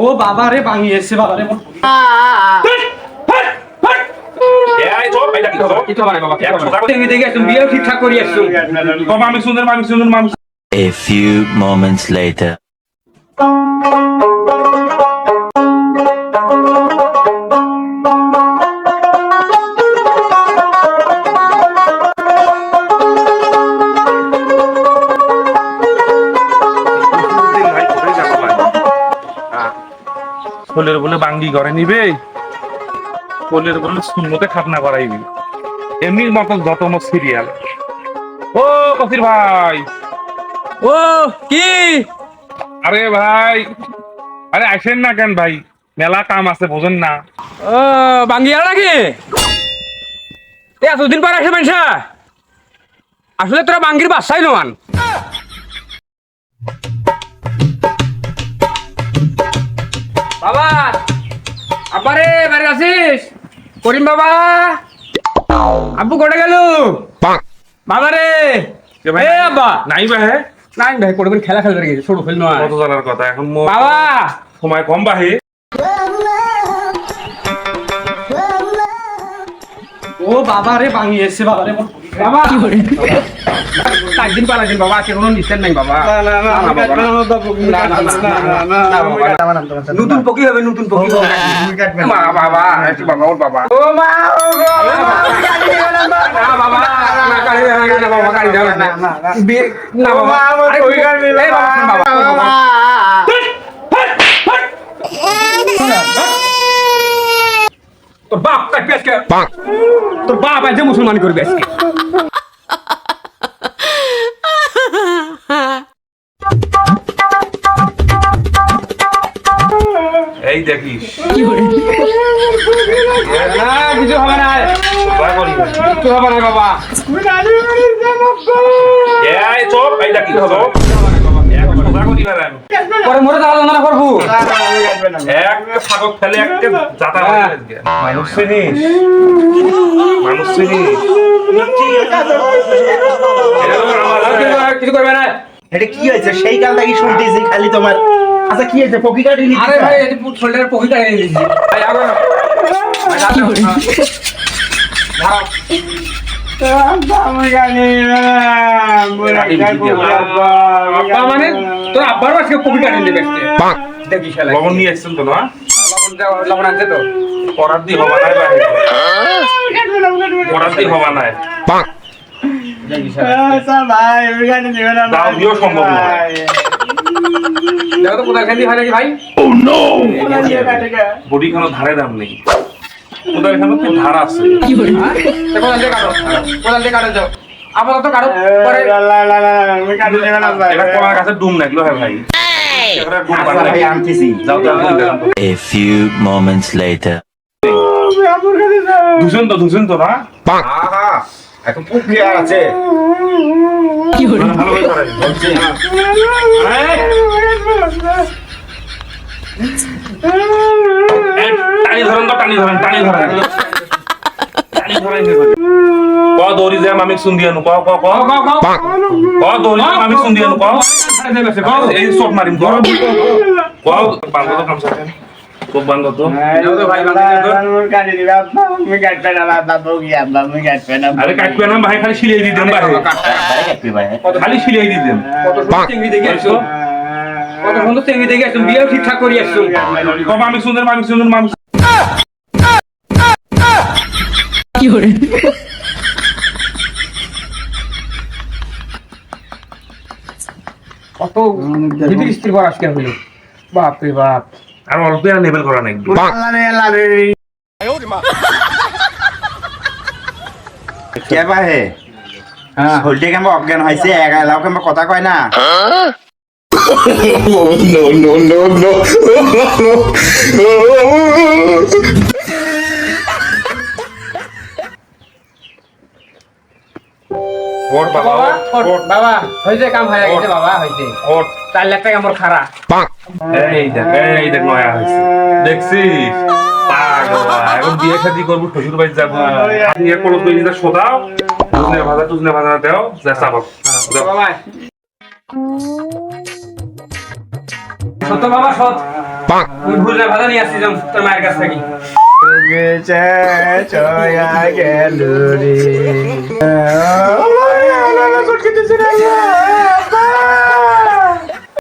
ও বাবা রে ভাঙিয়েছে বাবা রে A few moments later. কোলের বলে বাঙ্গি করে নিবে, কোলের বলে শূন্যতে খাতনা করাইবি। এমনি মতো যত সিরিয়াল। ও কফির ভাই, ও কি আরে ভাই, আরে আসেন না কেন ভাই, মেলা কাম আছে বোঝেন না। ও বাঙ্গিয়া নাকি এতদিন পর আসে মানুষা, আসলে তোরা বাঙ্গির বাসাই নমান। বাবা আবারে বাড়ি আছিস? করিম বাবা, আব্বু কোটে গেল? বাবা রে এ আব্বা নাই ভাই, নাই ভাই কোটে খেলা খেলতে গেছে, ছোট খেল নয় কত জানার কথা এখন বাবা। সময় কম বাহে। ও বাবা রে ভাঙিয়েছে বাবা রে বাবা। দিন পালা দিন বাবা, আজকে কোনো নিশ্চয় নাই বাবা। নতুন পকি হবে, নতুন পকি মা বাবা বাবা ওর বাবা ও মা ও না বাবা না গাড়ি না বাবা, গাড়ি যাবে না না বাবা, ওই গাড়ি এই বাবা তোর বাপ কাটবে আজকে, তোর বাপ আজ মুসলমানি করবে আজকে। এই দেখিস কিছু হবে না, দয়া করি ভাই। কিছু হবে না বাবা। এই চপ, এই দেখিস চপ। দয়া করি ভাই আমি। পরে মরে যাওয়া না করবো। একটা ছাগল ফেলে একটা জাতা মানুষ চিনিস, মানুষ চিনিস। কিছু করবে না। এটা কি হয়েছে? সেই কাল থেকে শুনতেছি খালি তোমার। আচ্ছা কি হয়েছে? পকি কাটি নিতে? আরে ভাই এটি শোল্ডারের পকেটে এনে দিয়েছি ভাই। আবার মানে তোর আব্বারও আজকে পকেটে এনে দেবে দেখি খেলা। লবণ নিয়ে এসছেন তো না? লবণ আনছে তো পরার দি হবা নাই ভাই, পরার দি হবা নাই। দাও দিও সম্ভব নয়। দেখো তো কোথায় খেলি হয় নাকি ভাই। বডি খানো ধারে দাম নেই, ওদের এখানে তো ধার আছে। কোথায় দিয়ে কাটো, কোথায় দিয়ে কাটো যাও আপাতত কাটো পরে। এটা কোনার কাছে ডুম লাগলো হ্যাঁ ভাই। ভাই আনতেছি। যাও যাও A few moments later. দুজন তো না আহা এখন পুকি আছে। ভালো করে করেন বলছি টানি ধরেন তো, টানি ধরেন, টানি ধরেন, টানি ধরেন। ক দৌড়ি যায় মামিক সুন্দিয়ানু, ক ক ক ক দৌড়ি যায় মামিক সুন্দিয়ানু, ক এই চোট মারিম, ক ক বান্ধব তো কামসা খুব বান্ধব তো। আরে কাটবে না ভাই, খালি সিলাই দিতেন ভাই, খালি সিলাই দিতেন। কত সুন্দর চিংড়ি দেখে আসছো, কত সুন্দর চিংড়ি দেখে আসছো, বিয়েও ঠিকঠাক করে আসছো। ক মামিক সুন্দর, মামিক সুন্দর, মামিক কত দিদির স্ত্রী বর আজকে হলো, বাপ রে বাপ। আর অল্প আর লেভেল করা নাই। কে বাহে হলটে কেমন অজ্ঞান হয়েছে, এলাও কেমন কথা কয় না। ওর বাবা, ওর বাবা হয়েছে, কাম হয়ে গেছে বাবা, হয়েছে। ওর 4 লাখ টাকা আমার খারা। এই দেখ নয়া হয়েছে, দেখছিস? পাগলা, এখন বিয়ে শাদী করবো, শ্বশুর বাড়ি যাবো, নিয়ে করো তুই নিজে শোধাও, তুজনে ভাজা দেও, যা চাবো। বাবা সত্য বাবা সৎ আমি ভুল না ভালো নিয়ে আসছি তোর মায়ের কাছ থেকে গেছে চয়া গেল রে ছটকে দিছে রে